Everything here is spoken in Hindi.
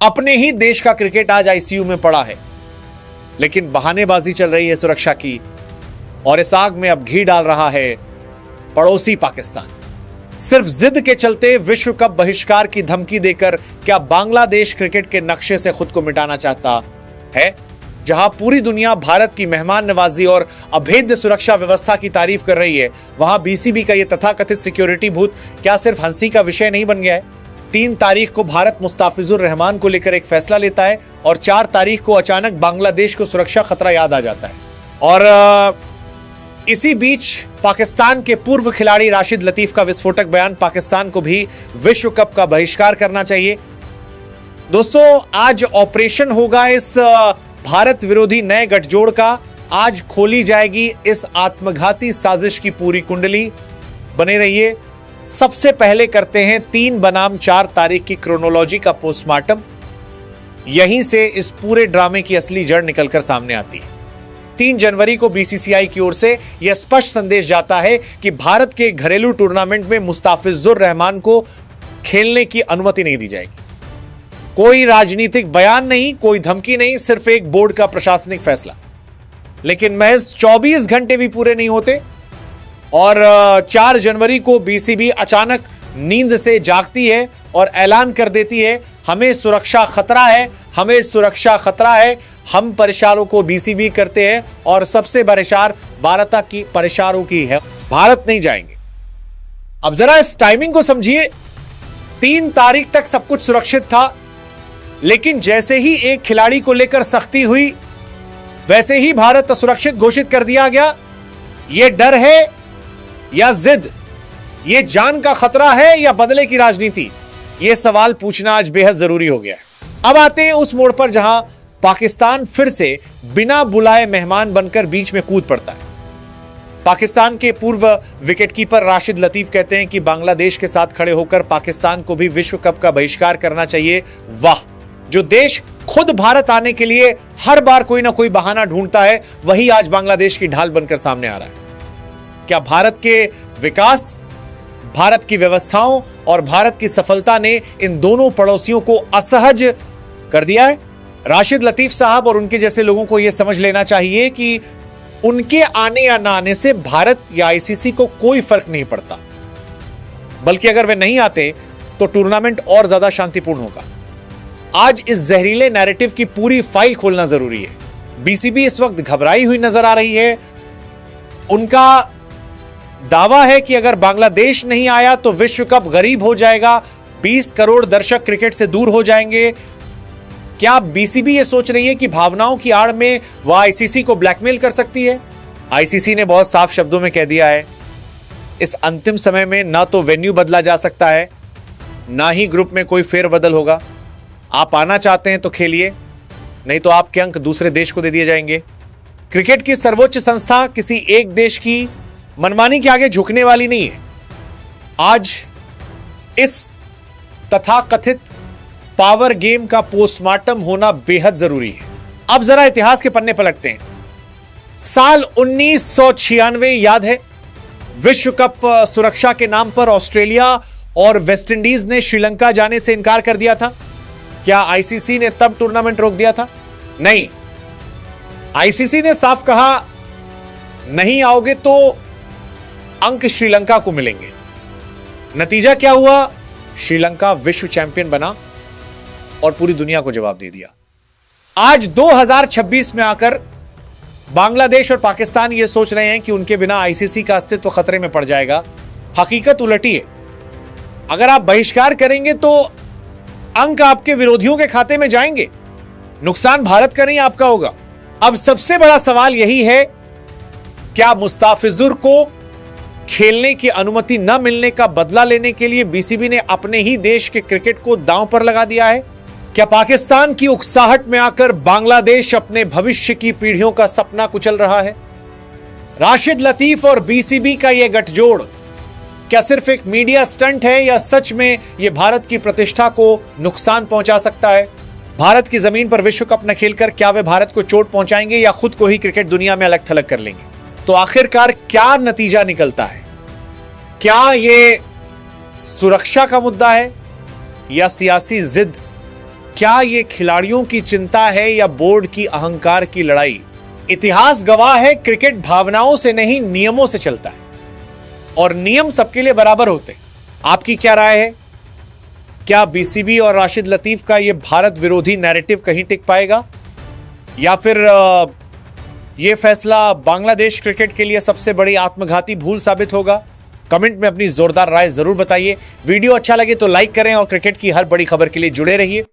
अपने ही देश का क्रिकेट आज आईसीयू में पड़ा है, लेकिन बहानेबाजी चल रही है सुरक्षा की, और इस आग में अब घी डाल रहा है पड़ोसी पाकिस्तान। सिर्फ जिद के चलते विश्व कप बहिष्कार की धमकी देकर क्या बांग्लादेश क्रिकेट के नक्शे से खुद को मिटाना चाहता है? जहां पूरी दुनिया भारत की मेहमान नवाजी और अभेद्य सुरक्षा व्यवस्था की तारीफ कर रही है, वहां बीसीबी का यह तथाकथित सिक्योरिटी भूत क्या सिर्फ हंसी का विषय नहीं बन गया है? 3 तारीख को भारत मुस्ताफिजुर रहमान को लेकर एक फैसला लेता है और 4 तारीख को अचानक बांग्लादेश को सुरक्षा खतरा याद आ जाता है। और इसी बीच पाकिस्तान के पूर्व खिलाड़ी राशिद लतीफ का विस्फोटक बयान, पाकिस्तान को भी विश्व कप का बहिष्कार करना चाहिए। दोस्तों, आज ऑपरेशन होगा इस भारत विरोधी नए गठजोड़ का। आज खोली जाएगी इस आत्मघाती साजिश की पूरी कुंडली। बने रहिए। सबसे पहले करते हैं 3 बनाम 4 तारीख की क्रोनोलॉजी का पोस्टमार्टम। यहीं से इस पूरे ड्रामे की असली जड़ निकलकर सामने आती है। 3 जनवरी को बीसीसीआई की ओर से यह स्पष्ट संदेश जाता है कि भारत के घरेलू टूर्नामेंट में मुस्ताफिजुर रहमान को खेलने की अनुमति नहीं दी जाएगी। कोई राजनीतिक बयान नहीं, कोई धमकी नहीं, सिर्फ एक बोर्ड का प्रशासनिक फैसला। लेकिन महज 24 घंटे भी पूरे नहीं होते और 4 जनवरी को बीसीबी अचानक नींद से जागती है और ऐलान कर देती है, हमें सुरक्षा खतरा है, हमें सुरक्षा खतरा है। हम परेशानों को बीसीबी करते हैं और सबसे परेशान भारत की परेशानों की है, भारत नहीं जाएंगे। अब जरा इस टाइमिंग को समझिए। 3 तारीख तक सब कुछ सुरक्षित था, लेकिन जैसे ही एक खिलाड़ी को लेकर सख्ती हुई, वैसे ही भारत असुरक्षित घोषित कर दिया गया। यह डर है या जिद? यह जान का खतरा है या बदले की राजनीति? यह सवाल पूछना आज बेहद जरूरी हो गया है। अब आते हैं उस मोड़ पर जहां पाकिस्तान फिर से बिना बुलाए मेहमान बनकर बीच में कूद पड़ता है। पाकिस्तान के पूर्व विकेटकीपर राशिद लतीफ कहते हैं कि बांग्लादेश के साथ खड़े होकर पाकिस्तान को भी विश्व कप का बहिष्कार करना चाहिए। वाह! जो देश खुद भारत आने के लिए हर बार कोई ना कोई बहाना ढूंढता है, वही आज बांग्लादेश की ढाल बनकर सामने आ रहा है। क्या भारत के विकास, भारत की व्यवस्थाओं और भारत की सफलता ने इन दोनों पड़ोसियों को असहज कर दिया है? राशिद लतीफ साहब और उनके जैसे लोगों को यह समझ लेना चाहिए कि उनके आने या ना आने से भारत या आईसीसी को कोई फर्क नहीं पड़ता, बल्कि अगर वे नहीं आते तो टूर्नामेंट और ज्यादा शांतिपूर्ण होगा। आज इस जहरीले नैरेटिव की पूरी फाइल खोलना जरूरी है। बीसीबी इस वक्त घबराई हुई नजर आ रही है। उनका दावा है कि अगर बांग्लादेश नहीं आया तो विश्व कप गरीब हो जाएगा, 20 करोड़ दर्शक क्रिकेट से दूर हो जाएंगे। क्या बीसीबी यह सोच रही है कि भावनाओं की आड़ में वह आईसीसी को ब्लैकमेल कर सकती है? आईसीसी ने बहुत साफ शब्दों में कह दिया है, इस अंतिम समय में ना तो वेन्यू बदला जा सकता है, ना ही ग्रुप में कोई फेरबदल होगा। आप आना चाहते हैं तो खेलिए, नहीं तो आपके अंक दूसरे देश को दे दिए जाएंगे। क्रिकेट की सर्वोच्च संस्था किसी एक देश की मनमानी के आगे झुकने वाली नहीं है। आज इस तथाकथित पावर गेम का पोस्टमार्टम होना बेहद जरूरी है। अब जरा इतिहास के पन्ने पलटते हैं। साल 1996 याद है? विश्व कप सुरक्षा के नाम पर ऑस्ट्रेलिया और वेस्टइंडीज ने श्रीलंका जाने से इनकार कर दिया था। क्या आईसीसी ने तब टूर्नामेंट रोक दिया था? नहीं, आईसीसी ने साफ कहा, नहीं आओगे तो अंक श्रीलंका को मिलेंगे। नतीजा क्या हुआ? श्रीलंका विश्व चैंपियन बना और पूरी दुनिया को जवाब दे दिया। आज 2026 में आकर बांग्लादेश और पाकिस्तान यह सोच रहे हैं कि उनके बिना आईसीसी का अस्तित्व खतरे में पड़ जाएगा। हकीकत उलटी है। अगर आप बहिष्कार करेंगे तो अंक आपके विरोधियों के खाते में जाएंगे, नुकसान भारत का नहीं आपका होगा। अब सबसे बड़ा सवाल यही है, क्या मुस्ताफिजुर को खेलने की अनुमति न मिलने का बदला लेने के लिए बीसीबी ने अपने ही देश के क्रिकेट को दांव पर लगा दिया है? क्या पाकिस्तान की उकसाहट में आकर बांग्लादेश अपने भविष्य की पीढ़ियों का सपना कुचल रहा है? राशिद लतीफ और बीसीबी का यह गठजोड़ क्या सिर्फ एक मीडिया स्टंट है या सच में यह भारत की प्रतिष्ठा को नुकसान पहुंचा सकता है? भारत की जमीन पर विश्व कप न खेलकर क्या वे भारत को चोट पहुंचाएंगे या खुद को ही क्रिकेट दुनिया में अलग थलग कर लेंगे? तो आखिरकार क्या नतीजा निकलता है? क्या यह सुरक्षा का मुद्दा है या सियासी जिद? क्या ये खिलाड़ियों की चिंता है या बोर्ड की अहंकार की लड़ाई? इतिहास गवाह है, क्रिकेट भावनाओं से नहीं नियमों से चलता है और नियम सबके लिए बराबर होते हैं। आपकी क्या राय है? क्या बीसीबी और राशिद लतीफ का यह भारत विरोधी नैरेटिव कहीं टिक पाएगा या फिर यह फैसला बांग्लादेश क्रिकेट के लिए सबसे बड़ी आत्मघाती भूल साबित होगा? कमेंट में अपनी जोरदार राय जरूर बताइए। वीडियो अच्छा लगे तो लाइक करें और क्रिकेट की हर बड़ी खबर के लिए जुड़े रहिए।